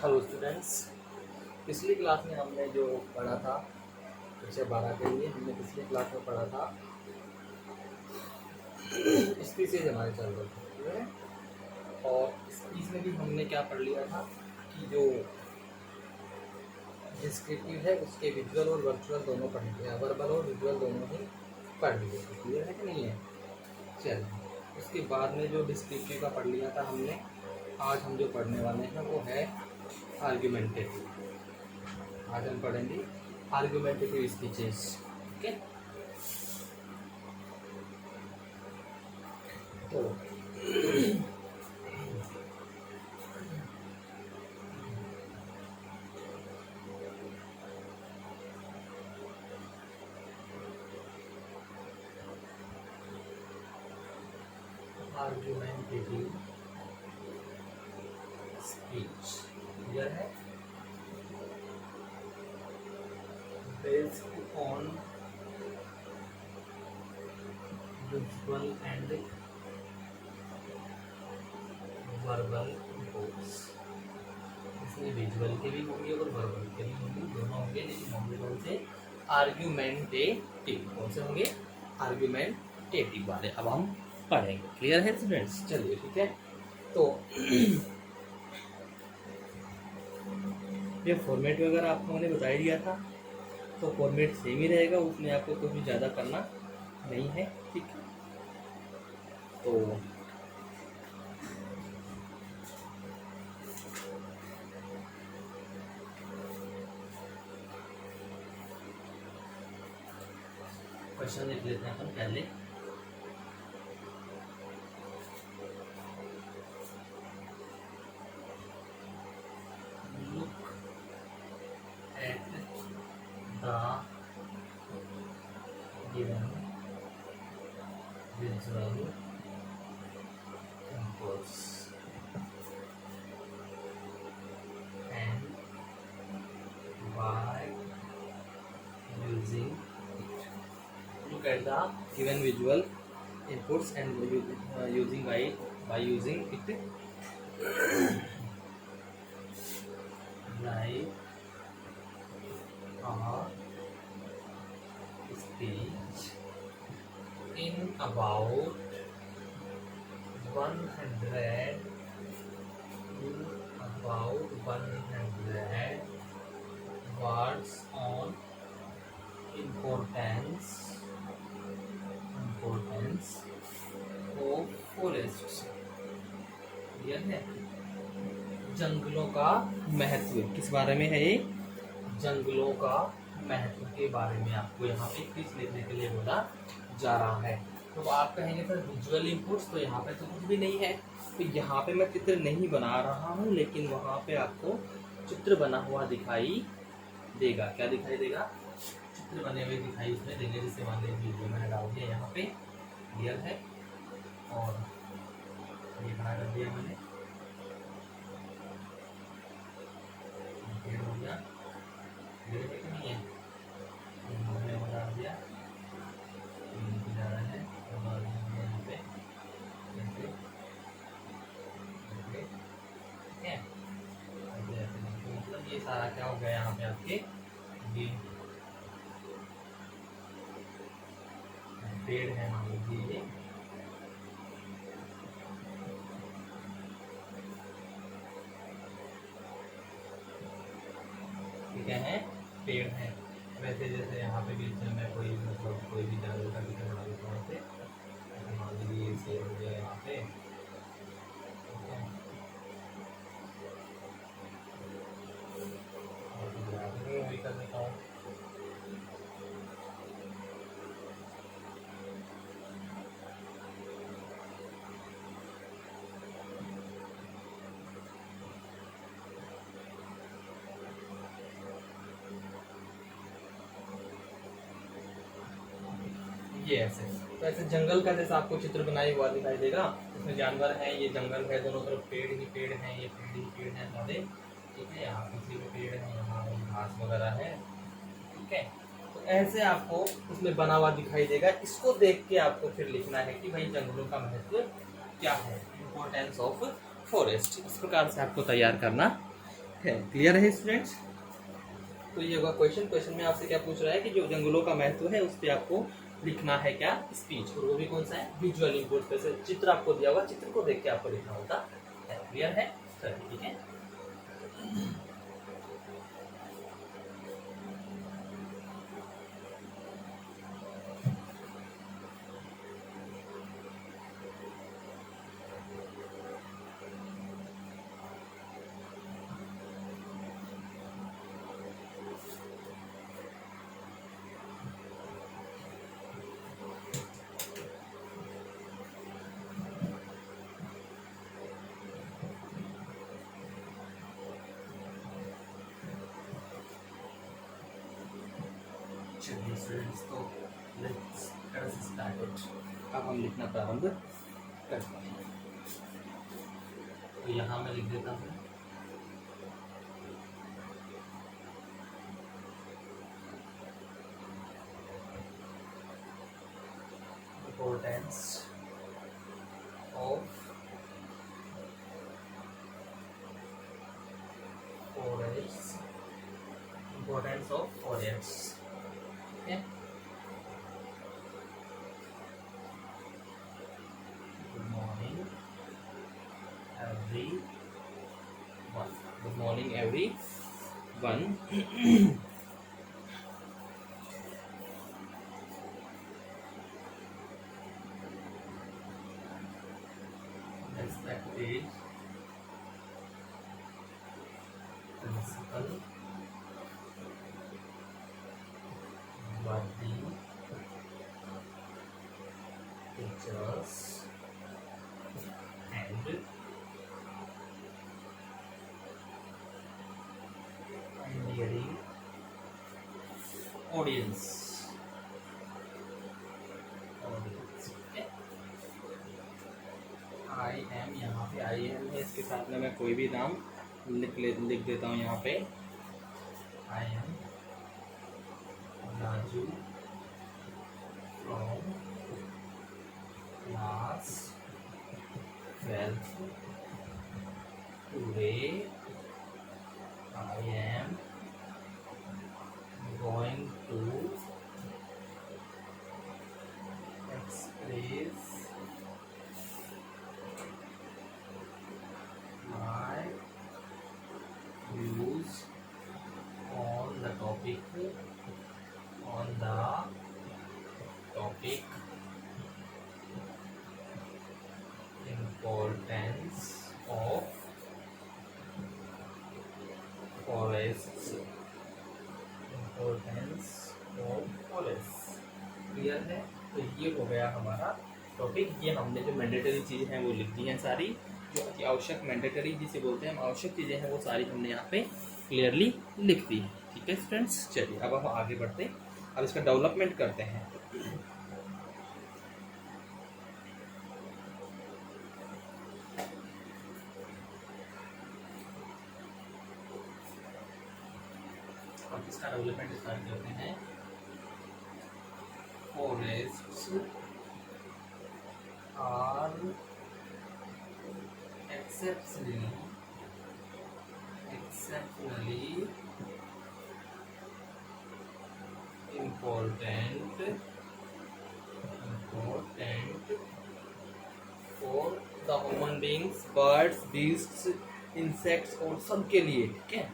Hello students, पिछली class में हमने जो पढ़ा था कक्षा 12 के लिए हमने पिछली क्लास में पढ़ा था स्पीसीज हमारे चल रहे थे, ठीक है। और स्पीच में भी हमने क्या पढ़ लिया था कि जो डिस्क्रिप्टिव है उसके विजुअल और वर्चुअल दोनों पढ़ लिए, वर्बल और विजुअल दोनों ही पढ़ लिए थे। क्लियर है कि नहीं है? चलिए, उसके बाद में जो डिस्क्रिप्टिव का पढ़ लिया था हमने, आज हम जो पढ़ने वाले हैं वो है आर्ग्यूमेंटेटिव। आज हम पढ़ेंगे आर्ग्यूमेंटेटिव स्पीचेस। ओके, तो आर्ग्यूमेंटेटिव स्पीच क्लियर है, based on visual and verbal reports. इसमें विजुअल के भी होंगे और वर्बल के भी होंगे, दोनों होंगे, लेकिन होंगे कौन से? आर्ग्यूमेंटेटिव। कौन से होंगे? आर्ग्यूमेंटेटिव वाले अब हम पढ़ेंगे। क्लियर है स्टूडेंट्स? चलिए ठीक है। तो ये फॉर्मेट वगैरह आपको मैंने बता ही दिया था, तो फॉर्मेट सेम ही रहेगा, उसमें आपको कुछ भी ज़्यादा करना नहीं है। ठीक है, तो क्वेश्चन लिख लेते हैं अपन पहले। Look at the given visual inputs and by using it. Look at the given visual inputs and using by using it. Like a speech in about 100 words on importance of forests। Clear है? जंगलों का महत्व किस बारे में है? ये जंगलों का महत्व के बारे में आपको यहाँ पे क्विज लिखने के लिए बोला जा रहा है। तो आप कहेंगे सर विजुअल इनपुट्स, तो यहाँ पे तो कुछ भी नहीं है। तो यहाँ पे मैं चित्र नहीं बना रहा हूँ, लेकिन वहाँ पे आपको चित्र बना हुआ दिखाई देगा। क्या दिखाई देगा? चित्र बने हुए दिखाई उसमें देंगे। जैसे मान लीजिए वीडियो मैंने डाल दिया यहाँ पे, क्लियर है, और ये बना कर दिया मैंने, हो गया, क्लियर है कि नहीं है? मैंने बना दिया, जा रहा है और यहाँ पे मतलब ये सारा क्या हो गया यहाँ पे आपके ये पेड़ है, मान लीजिए ये क्या है? पेड़ है। वैसे जैसे यहाँ पे बीच में मैं कोई मतलब कोई भी जंगल का चित्र बना देता हूँ, ऐसे मान लीजिए सेब हो गया यहाँ पे, वही कर देता हूँ। ये ऐसे, तो ऐसे जंगल का जैसा आपको चित्र बनाया हुआ दिखाई देगा। इसमें जानवर हैं, ये जंगल है, दोनों तरफ पेड़ ही पेड़ हैं, ये पेड़ ही पेड़ हैं सारे। ठीक है, यहाँ पीछे भी पेड़ है, यहाँ घास वगैरह है। ठीक है, तो ऐसे आपको उसमें बना हुआ दिखाई देगा। इसको देख के आपको फिर लिखना है कि भाई जंगलों का महत्व क्या है, इम्पोर्टेंस ऑफ फॉरेस्ट। इस प्रकार से आपको तैयार करना है। क्लियर है स्टूडेंट्स? तो ये होगा क्वेश्चन में आपसे क्या पूछ रहा है कि जो जंगलों का महत्व है उस पर आपको लिखना है क्या स्पीच, और वो भी कौन सा है, विजुअल इनपुट पे से चित्र आपको दिया होगा, चित्र को देख के आपको लिखना होता है। क्लियर है? चलिए ठीक है। चलिए स्टूडेंट्स, तो लेट्स स्टार्ट इट। अब हम लिखना प्रारंभ करते हैं। तो यहाँ मैं लिख देता हूँ importance of forests, importance of forests. Okay. Good morning, everyone. Good morning, everyone. Respected principal, worthy teachers, and endearing audience. I am, यहाँ पे आई एम है, इसके साथ में मैं कोई भी नाम लिख देता हूँ यहाँ पे। I am Raju from class 12th। Today I am going to express my views on the topic importance of forests. Clear है? तो ये हो गया हमारा टॉपिक। ये हमने जो मैंडेटरी चीज़ें हैं वो लिख दी हैं सारी, जो अति आवश्यक मैंडेटरी जिसे बोलते हैं हम आवश्यक चीज़ें हैं वो सारी हमने यहाँ पे क्लियरली लिख दी है। ठीक है स्टूडेंट्स, चलिए अब हम आगे बढ़ते हैं, अब इसका डेवलपमेंट करते हैं। अब इसका डेवलपमेंट स्टार्ट करते हैं। Forests are exceptionally important for the human beings, birds, beasts, insects और सबके लिए। ठीक है,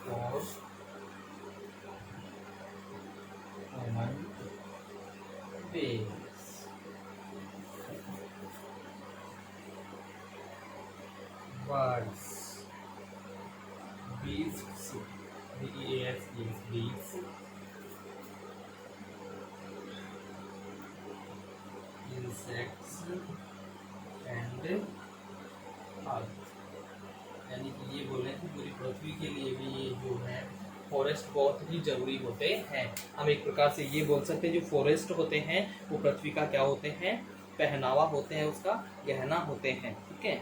for human beings, birds, beasts, B-E-A-S-T, beasts, insects and earth। यानी कि ये बोले कि पूरी पृथ्वी के लिए भी ये जो है फॉरेस्ट बहुत ही जरूरी होते हैं। हम एक प्रकार से ये बोल सकते हैं जो फॉरेस्ट होते हैं वो पृथ्वी का क्या होते हैं, पहनावा होते हैं, उसका गहना होते हैं। ठीक है,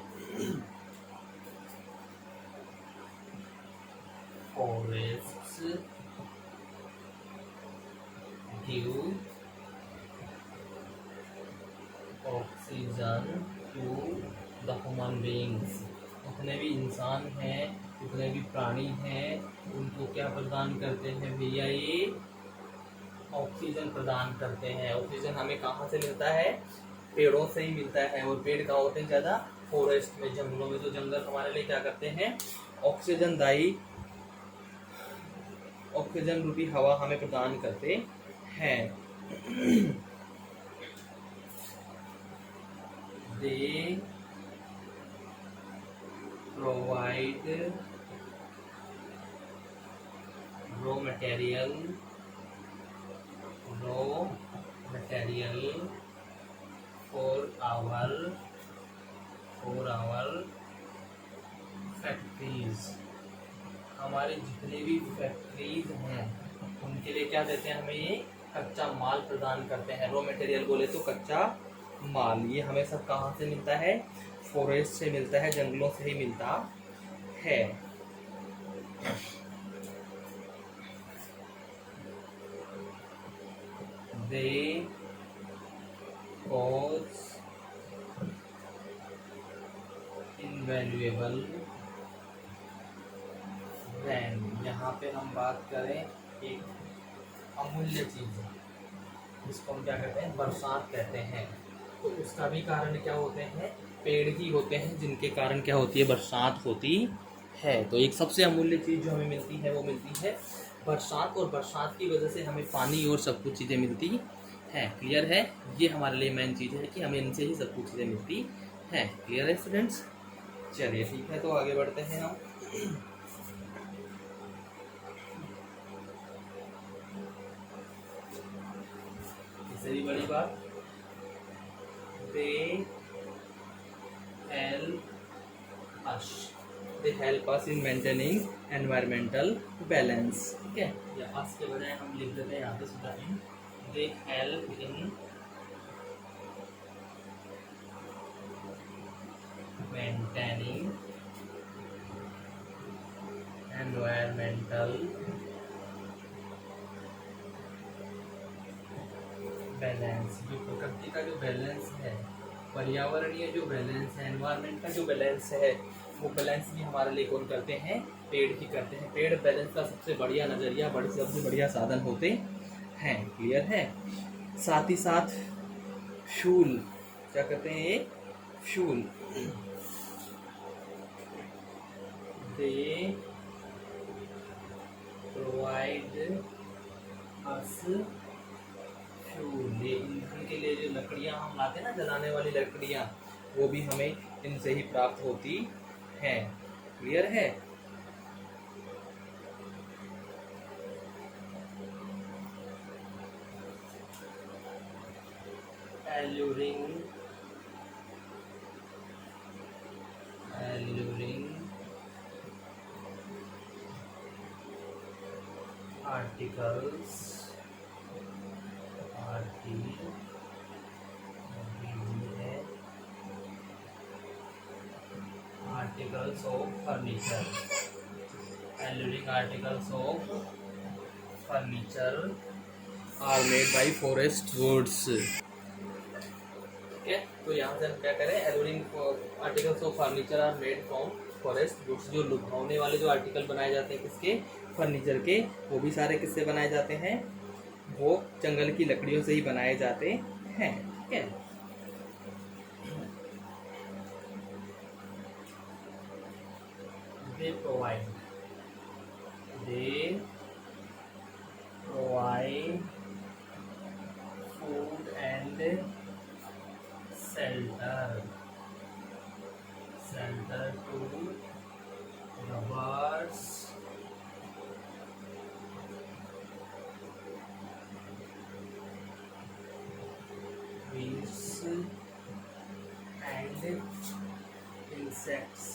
forests give oxygen to the human beings. जितने भी इंसान हैं जितने भी प्राणी हैं उनको क्या प्रदान करते हैं भैया, ये ऑक्सीजन प्रदान करते हैं। ऑक्सीजन हमें कहाँ से मिलता है? पेड़ों से ही मिलता है। और पेड़ कहाँ होते हैं ज़्यादा? फॉरेस्ट में, जंगलों में। तो जंगल हमारे लिए क्या करते हैं? ऑक्सीजन दायी, ऑक्सीजन रूपी हवा हमें प्रदान करते हैं। They provide raw material for our factories. हमारे जितने भी फैक्ट्रीज हैं उनके लिए क्या देते हैं? हमें ये कच्चा माल प्रदान करते हैं। रॉ मटेरियल बोले तो कच्चा माल। ये हमें सब कहाँ से मिलता है? फॉरेस्ट से मिलता है, जंगलों से ही मिलता है। They cause invaluable rain. यहाँ पे हम बात करें एक अमूल्य चीज जिसको हम क्या कहते हैं? बरसात कहते हैं। तो उसका भी कारण क्या होते हैं? पेड़ ही होते हैं जिनके कारण क्या होती है? बरसात होती है। तो एक सबसे अमूल्य चीज जो हमें मिलती है वो मिलती है बरसात। और बरसात की वजह से हमें पानी और सब कुछ चीज़ें मिलती हैं। क्लियर है? ये हमारे लिए मेन चीज़ है कि हमें इनसे ही सब कुछ चीज़ें मिलती हैं। क्लियर है स्टूडेंट्स? चलिए ठीक है, तो आगे बढ़ते हैं हम। इससे भी बड़ी बात, they help us in maintaining environmental balance. ठीक है, या अस के बजाय हम लिख देते हैं यहाँ पे सीधा इन। They help in maintaining environmental balance. जो प्रकृति का जो बैलेंस है, पर्यावरणीय जो बैलेंस है, एनवायरमेंट का जो बैलेंस है, वो बैलेंस भी हमारे लिए कौन करते हैं? पेड़ ही करते हैं। पेड़ बैलेंस का सबसे बढ़िया नज़रिया, सबसे बढ़िया साधन होते हैं। क्लियर है? साथ ही साथ फ्यूल, क्या कहते हैं ये? Fuel. They provide us fuel. ये ईंधन के लिए जो लकड़ियाँ हम लाते हैं ना, जलाने वाली लकड़ियाँ, वो भी हमें इनसे ही प्राप्त होती हैं। क्लियर है? alluring articles articles of furniture are made by forest woods। ठीक है, तो यहाँ से हम क्या करें? Alluring articles of furniture are made from forest woods. जो लुभावने वाले जो आर्टिकल बनाए जाते हैं किसके? फर्नीचर के। वो भी सारे किससे बनाए जाते हैं? वो जंगल की लकड़ियों से ही बनाए जाते हैं। ठीक है, दे provide food and shelter to the birds bees and insects।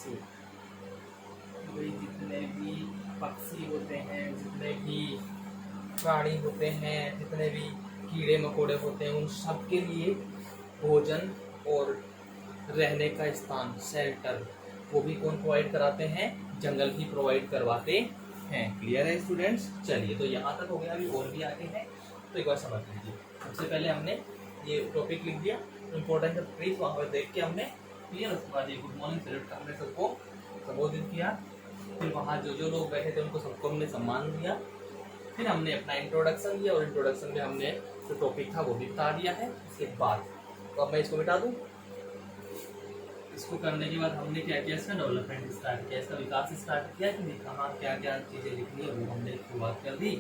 वही जितने भी पक्षी होते हैं, जितने भी प्राणी होते हैं, जितने भी कीड़े मकोड़े होते हैं, उन सब के लिए भोजन और रहने का स्थान, शेल्टर, वो भी कौन प्रोवाइड कराते हैं? जंगल ही प्रोवाइड करवाते हैं। क्लियर है स्टूडेंट्स? चलिए, तो यहाँ तक हो गया। अभी और भी आगे है, तो एक बार समझ लीजिए। सबसे पहले हमने ये टॉपिक लिख दिया, इम्पोर्टेंट ऑफ ट्रीज, वहाँ पर देख के हमने क्लियर। उसके बाद ये गुड मॉर्निंग सैल्यूट का हमने सबको संबोधित किया। फिर वहाँ जो जो लोग बैठे थे उनको सबको हमने सम्मान दिया। फिर हमने अपना इंट्रोडक्शन दिया और इंट्रोडक्शन में हमने जो टॉपिक था वो भी बता दिया है। इसके बाद तो अब मैं इसको मिटा दूँ। इसको करने के बाद हमने क्या किया, इसका डेवलपमेंट स्टार्ट किया, इसका विकास स्टार्ट किया कि कहाँ क्या क्या चीज़ें लिखनी है वो हमने शुरुआत कर दी।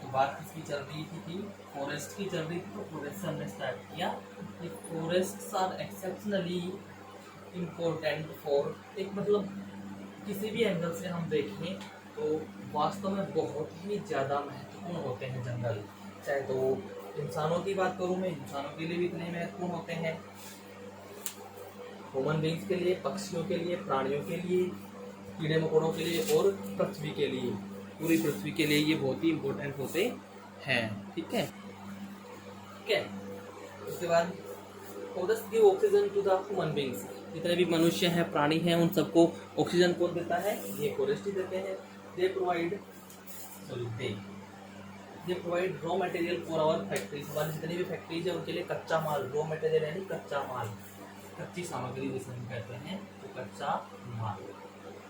तो बात किसकी चल रही थी, फॉरेस्ट की चल रही थी। तो फॉरेस्ट से हमने स्टार्ट किया कि forests are exceptionally important for, एक मतलब किसी भी एंगल से हम देखें तो वास्तव में बहुत ही ज़्यादा महत्वपूर्ण होते हैं जंगल। चाहे तो इंसानों की बात करूँ मैं, इंसानों के लिए भी इतने महत्वपूर्ण होते हैं, ह्यूमन बींग्स के लिए, पक्षियों के लिए, प्राणियों के लिए, कीड़े मकोड़ों के लिए और पृथ्वी के लिए, पूरी पृथ्वी के लिए ये बहुत ही इम्पोर्टेंट होते हैं। ठीक है, ठीक है। उसके बाद forest give oxygen to the human beings, जितने भी मनुष्य हैं, प्राणी हैं, उन सबको ऑक्सीजन कौन देता है, ये फॉरेस्ट ही देते हैं। They provide raw material for our factories, हमारी जितनी भी फैक्ट्रीज है उनके लिए कच्चा माल, रॉ मटेरियल यानी कच्चा माल, कच्ची सामग्री जिसे हम कहते हैं, तो कच्चा माल,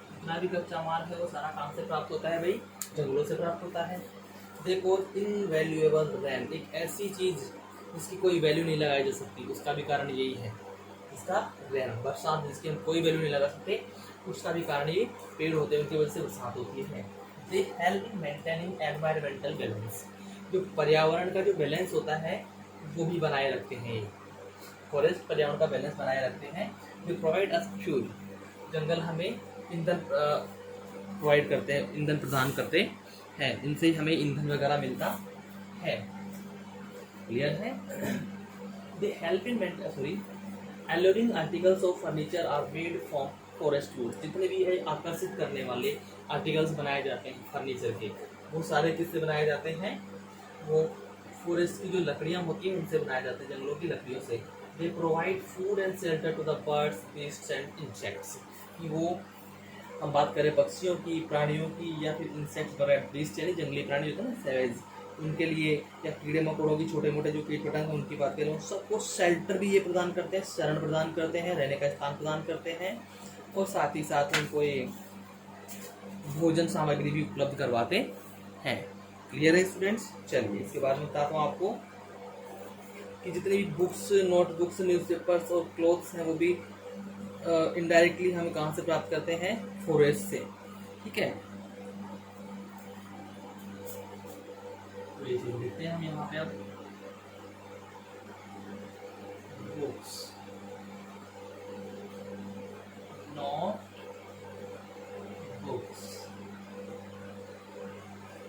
जितना भी कच्चा माल है वो सारा काम से प्राप्त होता है भाई, जंगलों से प्राप्त होता है। देखो इनवैल्यूएबल रैन, एक ऐसी चीज जिसकी कोई वैल्यू नहीं लगाई जा सकती, उसका भी कारण यही है, इसका रैन, बरसात जिसकी हम कोई वैल्यू नहीं लगा सकते, उसका भी कारण ये पेड़ होते हैं, उनकी वजह से बरसात होती है। They help in maintaining environmental balance, जो पर्यावरण का जो बैलेंस होता है वो भी बनाए रखते हैं ये फॉरेस्ट, पर्यावरण का बैलेंस बनाए रखते हैं। दे प्रोवाइड अस फ्यूल, जंगल हमें ईंधन प्रोवाइड करते हैं, ईंधन प्रदान करते हैं, इनसे हमें ईंधन वगैरह मिलता है। क्लियर है। They help in alluring articles of furniture are made from forest wood, जितने भी है आकर्षित करने वाले आर्टिकल्स बनाए जाते हैं फर्नीचर के, वो सारे किससे बनाए जाते हैं, वो फॉरेस्ट की जो लकड़ियाँ होती हैं उनसे बनाए जाते हैं, जंगलों की लकड़ियों से। They provide food and shelter to the birds, beasts and insects, कि वो हम बात करें पक्षियों की, प्राणियों की, या फिर इंसेक्ट्स वगैरह, बीस्ट यानी जंगली प्राणी होते हैं ना, सैवेज, उनके लिए, या कीड़े मकोड़ों की छोटे मोटे जो कीट पतंग उनकी बात करें, उन सबको शेल्टर भी ये प्रदान करते हैं, शरण प्रदान करते हैं, रहने का स्थान प्रदान करते हैं, और साथ ही साथ उनको ये भोजन सामग्री भी उपलब्ध करवाते हैं। क्लियर है स्टूडेंट्स। चलिए इसके बारे में बताता हूँ आपको कि जितनी भी बुक्स, नोटबुक्स, न्यूज़पेपर्स और क्लोथ्स हैं वो भी इनडायरेक्टली हम कहाँ से प्राप्त करते हैं, फॉरेस्ट से। ठीक है, तो ये चीज देखते हैं हम यहाँ पे। अब books, notebooks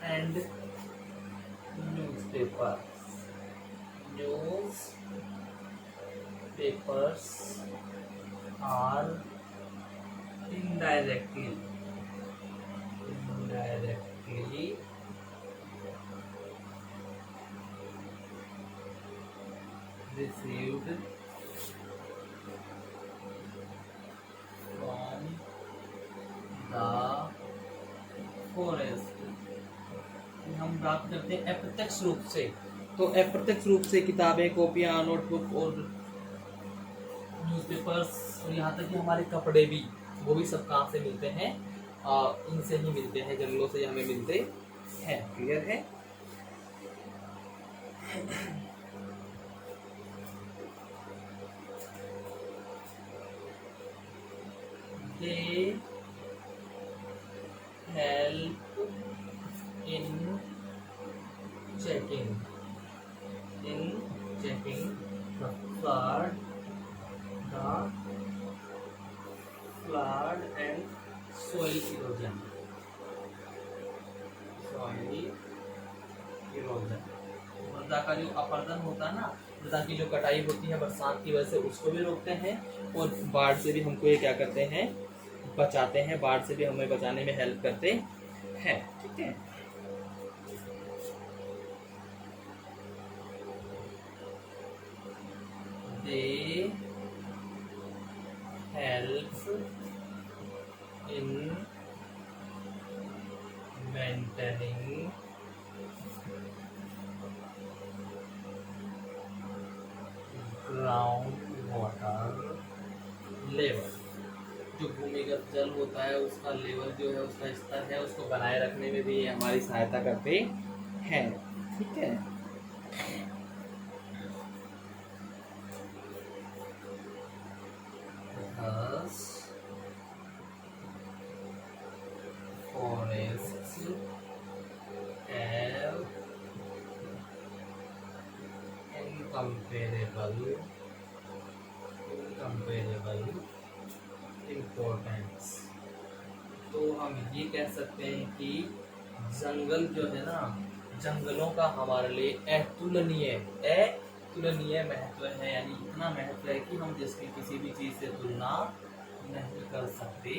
and newspapers are indirectly received from the forest, हम प्राप्त करते हैं अप्रत्यक्ष रूप से। तो अप्रत्यक्ष रूप से किताबें, कॉपियाँ, नोटबुक और न्यूज़पेपर्स, और यहाँ तक कि हमारे कपड़े भी, वो भी सब कहाँ से मिलते हैं, इनसे ही मिलते हैं, जंगलों से हमें मिलते हैं। क्लियर है। They help in checking the flood and soil erosion. मृदा का जो अपरदन होता है ना, मृदा की जो कटाई होती है बरसात की वजह से, उसको भी रोकते हैं, और बाढ़ से भी हमको ये क्या करते हैं, बचाते हैं, बाढ़ से भी हमें बचाने में हेल्प करते हैं। ठीक है, they help in maintaining ground water level, जो भूमि भूमिगत जल होता है उसका लेवल जो है, उसका स्तर है, उसको बनाए रखने में भी ये हमारी सहायता करते हैं। ठीक है। Thus, forests have incomparable importance। तो हम ये कह सकते हैं कि जंगल जो है ना, जंगलों का हमारे लिए अतुलनीय महत्व है, यानी इतना महत्व है कि हम जिसकी किसी भी चीज से तुलना नहीं कर सकते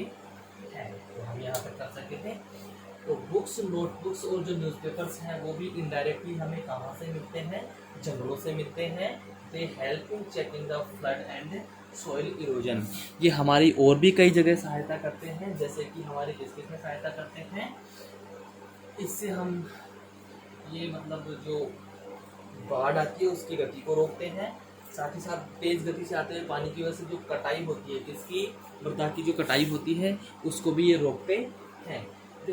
हैं। तो हम यहाँ पे कर सकते थे। तो बुक्स, नोटबुक्स और जो न्यूज़पेपर्स हैं वो भी इनडायरेक्टली हमें कहाँ से मिलते हैं? जंगलों से मिलते हैं। दे help in checking the flood and soil erosion. ये हमारी और भी कई जगह सहायता करते हैं, जैसे कि हमारे किस में सहायता करते हैं? इससे हम ये मतलब जो बाढ़ आती है उसकी गति को रोकते हैं, साथ ही साथ तेज गति से आते हुए पानी की वजह से जो कटाई होती है, किसकी? मृदा की जो कटाई होती है उसको भी ये रोकते हैं।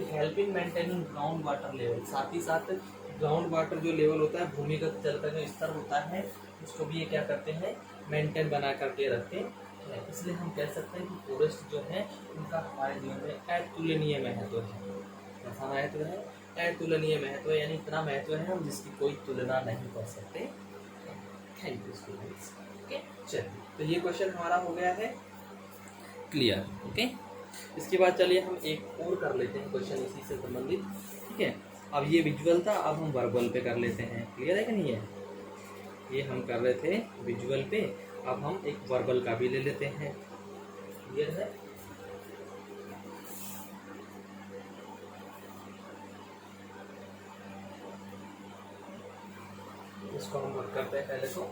Help in maintaining ground water level. साथ ही साथ ग्राउंड वाटर जो लेवल होता है, भूमिगत जल का जो स्तर होता है, उसको भी ये क्या करते हैं? मेंटेन बना करके रखते हैं। इसलिए हम कह सकते हैं कि फॉरेस्ट जो है उनका हमारे जीवन में अतुलनीय महत्व है। कैसा महत्व है? अतुलनीय महत्व, यानी इतना महत्व है हम जिसकी कोई तुलना नहीं कर सकते। Thank you students. ओके, चलिए, तो ये क्वेश्चन हमारा हो गया है क्लियर। ओके, इसके बाद चलिए हम एक और कर लेते हैं क्वेश्चन इसी से संबंधित। ठीक है, अब ये विजुअल था, अब हम वर्बल पे कर लेते हैं। क्लियर है कि नहीं है? ये हम कर रहे थे विजुअल पे, अब हम एक वर्बल का भी ले लेते हैं। क्लियर है? इसको हम वर्क करते हैं पहले तो।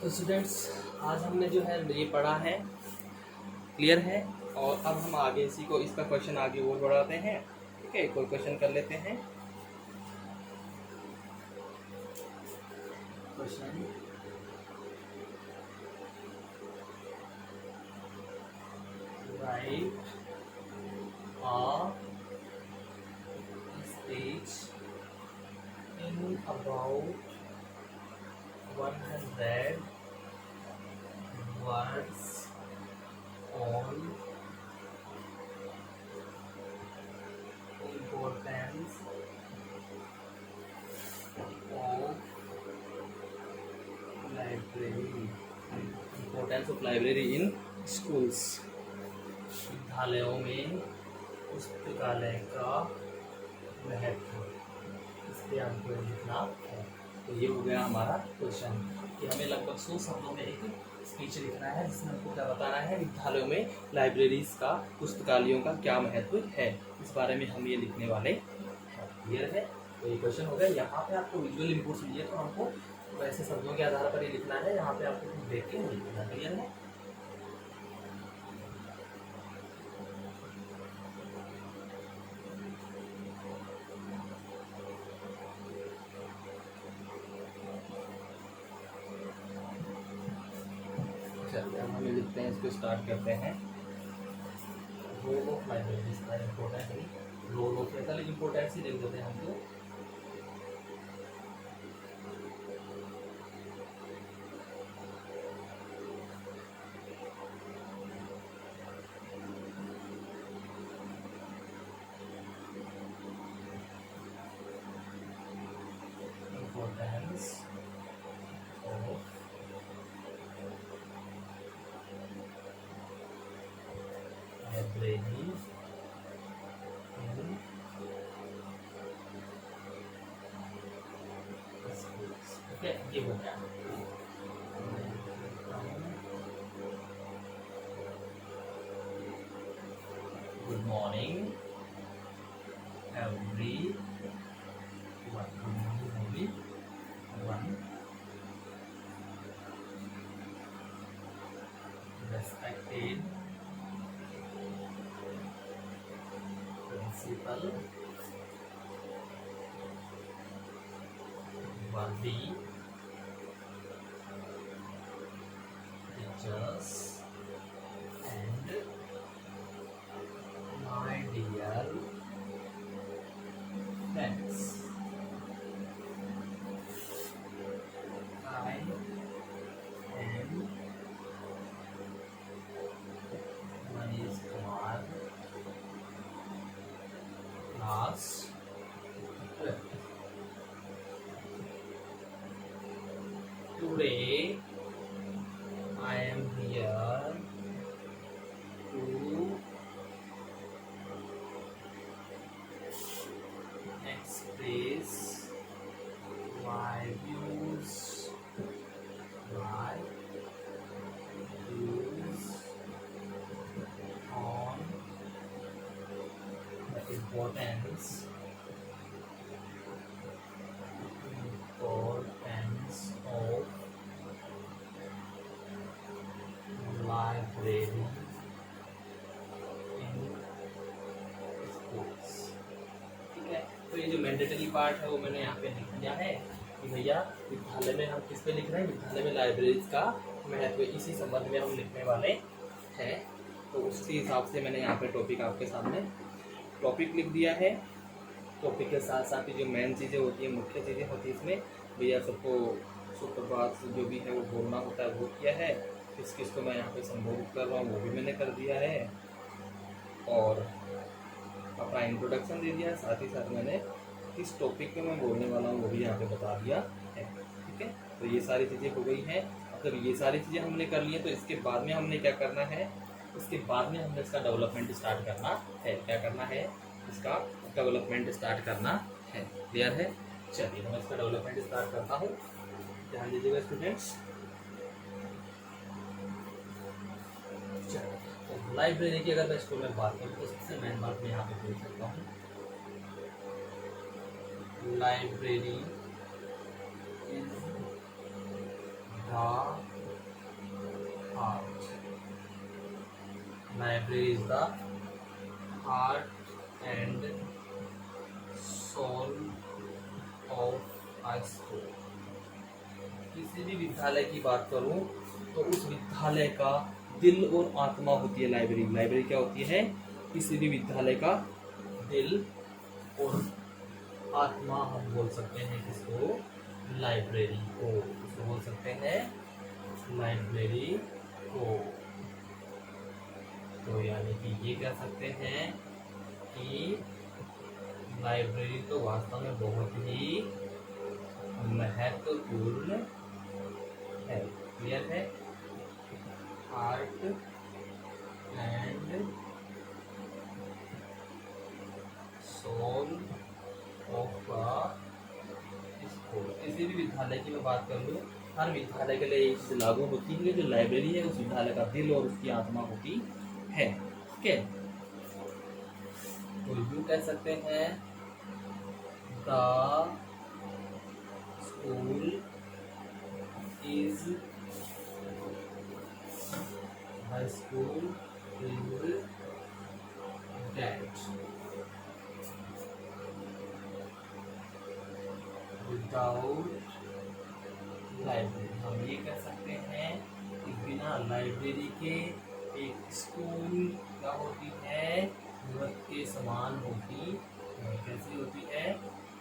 तो स्टूडेंट्स, आज हमने जो है ये पढ़ा है, क्लियर है। और अब हम आगे इसी को, इसका क्वेश्चन आगे और बढ़ाते हैं। ठीक है, कोई क्वेश्चन कर लेते हैं। Question right a speech in about 100 words on importance of library in schools। विद्यालयों में पुस्तकालय का महत्व, इस पर हमको लिखना है। तो ये हो गया हमारा क्वेश्चन कि हमें लगभग 100 शब्दों में एक स्पीच लिखना है, जिसमें हमको क्या बताना है? विद्यालयों में लाइब्रेरीज का, पुस्तकालयों का क्या महत्व है, इस बारे में हम ये लिखने वाले हैं। क्लियर है? तो ये क्वेश्चन हो गया। यहाँ पे आपको विजुअल इनपुट्स मिले तो हमको वैसे शब्दों के आधार पर ही लिखना है, यहाँ पे आपको कुछ देख के नहीं लिखना। क्लियर है? चलिए हम हमें लिखते हैं, इसको स्टार्ट करते हैं। रोल ऑफ लाइब्रेरीज का इम्पोर्टेंट है, रोल ऑफ है, लेकिन इम्पोर्टेंस ही लिख देते हैं हम तो। Importance of library in school. ठीक है, ये हो गया। Good morning every one, respected principal, worthy teachers, and my dear friends. I am Manish Kumar, class 12. Today I am here to express my views on the importance of library in schools। ठीक है, तो ये जो mandatory part है वो मैंने यहाँ पे लिख दिया है कि भैया विद्यालय में हम किस पे लिख रहे हैं, विद्यालय में लाइब्रेरीज का महत्व, इसी संबंध में हम लिखने वाले हैं। तो उसी हिसाब से मैंने यहाँ पे टॉपिक आपके सामने टॉपिक लिख दिया है। टॉपिक के साथ साथ ही जो मेन चीज़ें होती है, मुख्य चीज़ें होती है इसमें, भैया सबको सुप्रभात जो भी है वो बोलना होता है वो किया है, किस किस को मैं यहाँ पे संबोधित कर रहा हूँ वो भी मैंने कर दिया है, और अपना इंट्रोडक्शन दे दिया है। साथ ही साथ मैंने किस टॉपिक पे मैं बोलने वाला हूँ वो भी यहाँ पे बता दिया है। ठीक है, तो ये सारी चीज़ें हो गई हैं। मतलब ये सारी चीज़ें हमने कर ली हैं, तो इसके बाद में हमने क्या करना है, इसके बाद में हमने इसका डेवलपमेंट स्टार्ट करना है। क्या करना है, इसका डेवलपमेंट स्टार्ट करना है। क्लियर है? चलिए तो मैं इसका डेवलपमेंट स्टार्ट करता हूँ, ध्यान दीजिएगा स्टूडेंट्स। तो लाइब्रेरी की अगर मैं स्कूल में बात करूँ तो सबसे मेन बात मैं यहाँ पे बोल सकता हूँ, library is the heart, library is the heart and soul of a school. किसी भी विद्यालय की बात करूं तो उस विद्यालय का दिल और आत्मा होती है लाइब्रेरी। लाइब्रेरी क्या होती है, किसी भी विद्यालय का दिल और आत्मा हम बोल सकते हैं किसको, लाइब्रेरी को। इसको बोल सकते हैं लाइब्रेरी को। तो यानी कि ये कह सकते हैं कि लाइब्रेरी तो वास्तव में बहुत ही महत्वपूर्ण है। क्लियर है? Heart and soul of school. किसी भी विद्यालय की मैं बात कर लूँ, हर विद्यालय के लिए एक चीज लागू होती है, जो लाइब्रेरी है उस विद्यालय का दिल और उसकी आत्मा होती है। ठीक है, तो यूँ कह सकते हैं the school is dead without library. हम ये कह सकते हैं कि बिना लाइब्रेरी के एक स्कूल क्या होती है, मृत के समान होती है। कैसी होती है,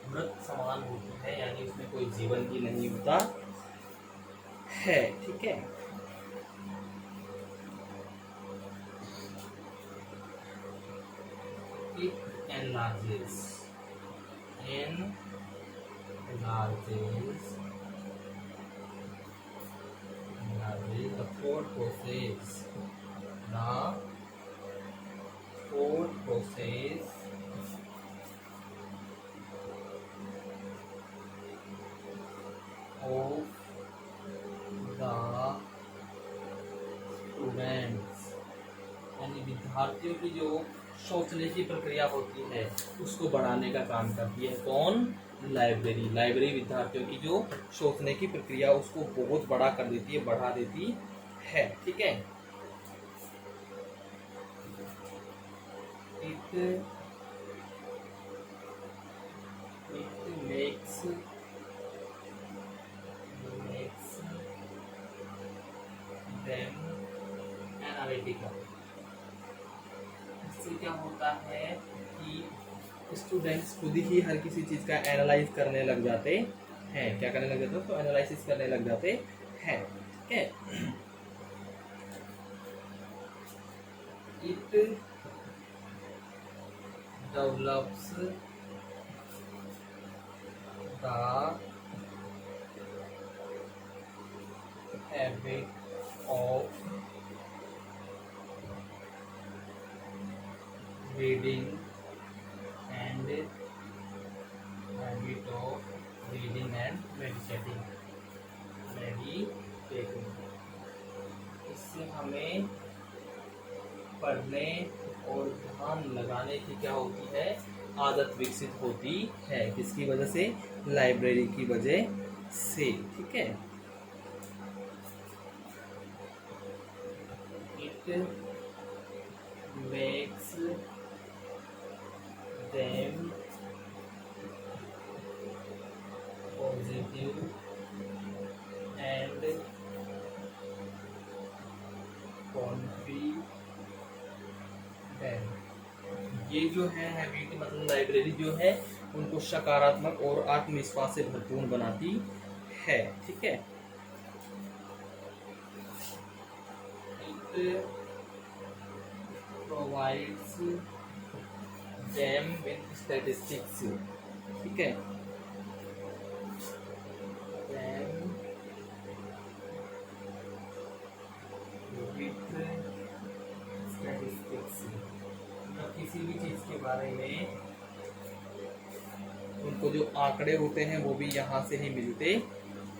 मृत समान होती है, यानी उसमें कोई जीवन ही नहीं होता है। ठीक है, it enlarges the thought process of the students, यानी विद्यार्थियों की जो सोचने की प्रक्रिया होती है उसको बढ़ाने का काम करती है कौन? लाइब्रेरी। लाइब्रेरी विद्यार्थियों की जो सोचने की प्रक्रिया उसको बहुत बड़ा कर देती है, बढ़ा देती है। ठीक है। It makes them analytical. इससे क्या होता है कि स्टूडेंट्स खुद ही हर किसी चीज का एनालाइज करने लग जाते हैं। क्या करने लग जाते हैं? तो एनालिसिस करने लग जाते हैं। ठीक है। It develops the habit of reading and meditating. इससे हमें पढ़ने और ध्यान लगाने की क्या होती है? आदत विकसित होती है। किसकी वजह से? लाइब्रेरी की वजह से। ठीक है। It makes them positive and confident. ये जो है हैबिट मतलब लाइब्रेरी जो है उनको सकारात्मक और आत्मविश्वास से भरपूर बनाती है। ठीक है। It provides them with statistics. ठीक है। देम विद स्टैटिस्टिक्स, किसी भी चीज के बारे में उनको जो आंकड़े होते हैं वो भी यहाँ से ही मिलते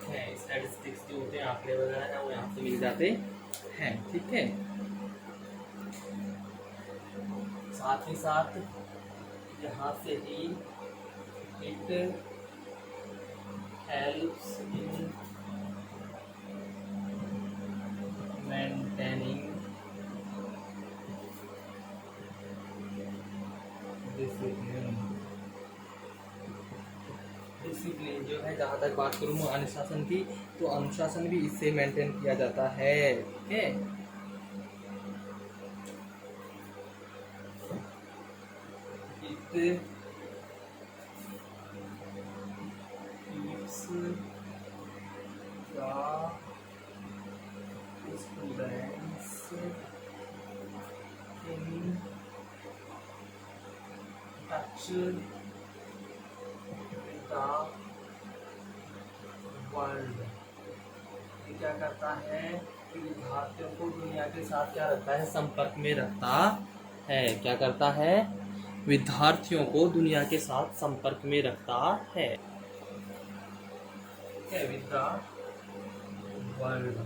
हैं। स्टैटिस्टिक्स जो होते हैं आंकड़े वगैरह हैं वो यहाँ से मिल जाते हैं। ठीक है। साथ ही साथ यहाँ से ही it helps in maintaining discipline जो है, जहाँ तक बात करूँ मैं अनुशासन की, तो अनुशासन भी इससे मेंटेन किया जाता है। ठीक है। It keeps the students in touch with the world. ये क्या करता है कि विद्यार्थियों को दुनिया के साथ क्या रखता है? संपर्क में रखता है। क्या करता है? विद्यार्थियों को दुनिया के साथ संपर्क में रखता है। With the world.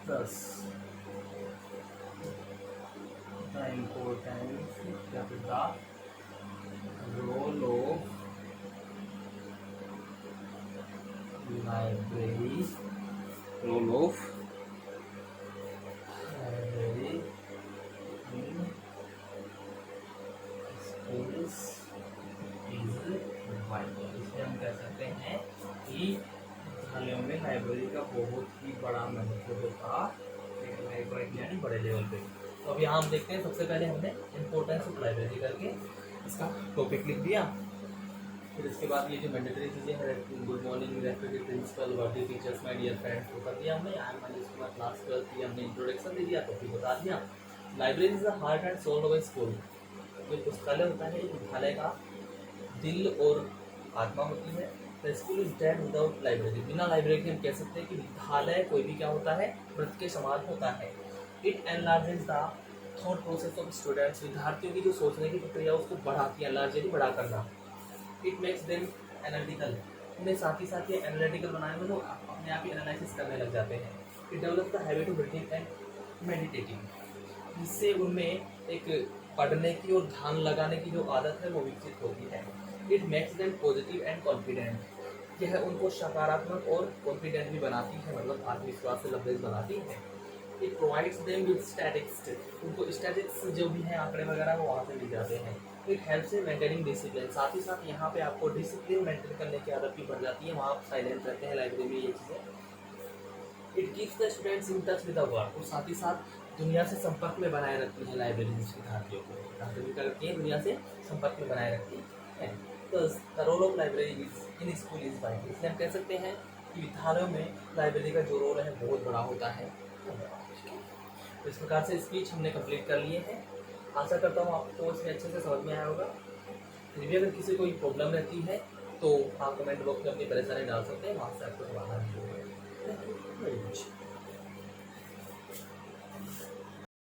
Thus, the importance of the role of library, in schools is vital। इसलिए हम कह सकते हैं कि विद्यालयों में लाइब्रेरी का बहुत ही बड़ा महत्व होता है, बड़े लेवल पे। तो अब यहाँ हम देखते हैं, सबसे पहले हमने इम्पोर्टेंस ऑफ लाइब्रेरी करके इसका टॉपिक लिख दिया। फिर इसके बाद ये जो मैंडेटरी चीज़ें हैं, good morning, respected principal, worthy teachers, my dear friends, वो कर दिया हमने। इसके बाद क्लास 12 की हमने इंट्रोडक्शन दे दिया, टॉपिक बता दिया। Library is the heart and soul of a school. जो पुस्तकालय होता है, एक विद्यालय का दिल और आत्मा होती है। The school is dead without library. बिना लाइब्रेरी के हम कह सकते हैं कि विद्यालय कोई भी क्या होता है? मृत के समान होता है। It enlarges the thought process of students, विद्यार्थियों की जो सोचने की प्रक्रिया उसको बढ़ाती है, लार्जली बढ़ा करना। इट मेक्स देम एनालिटिकल, उन्हें साथ ही साथ ये एनालिटिकल बनाने में वो अपने आप ही एनालिसिस करने लग जाते हैं। It develop the habit of reading and meditating, जिससे उनमें एक पढ़ने की और ध्यान लगाने की जो आदत है वो विकसित होती है। It makes them positive and confident, यह उनको सकारात्मक और कॉन्फिडेंट भी बनाती है, मतलब आत्मविश्वास से लबरेज बनाती है। It provides them with statics, उनको स्टैटिक्स जो भी है आंकड़े वगैरह वो वहाँ से मिल जाते हैं। It helps in maintaining discipline, साथ ही साथ यहाँ पे आपको डिसिप्लिन मेंटेन करने की आदत भी बढ़ जाती है, वहाँ आप साइलेंट रहते हैं लाइब्रेरी में, ये चीज़ें। It keeps the students in touch with the world, और साथ ही साथ दुनिया से संपर्क में बनाए रखती है लाइब्रेरी विद्यार्थियों को, लाइब्रेरी क्या करती है, दुनिया से संपर्क में बनाए रखती है। तो the role of library is in school is vital, इसलिए हम कह सकते हैं कि विद्यालयों में लाइब्रेरी का जो रोल है बहुत बड़ा होता है। तो इस प्रकार से स्पीच हमने कंप्लीट कर लिए हैं। आशा करता हूँ आपको इसमें अच्छे से समझ में आया होगा। फिर भी अगर किसी को कोई प्रॉब्लम रहती है तो आप कमेंट बॉक्स में अपनी परेशानी डाल सकते हैं, वहाँ से आपको समाधान मिलेगा। Thank you very much.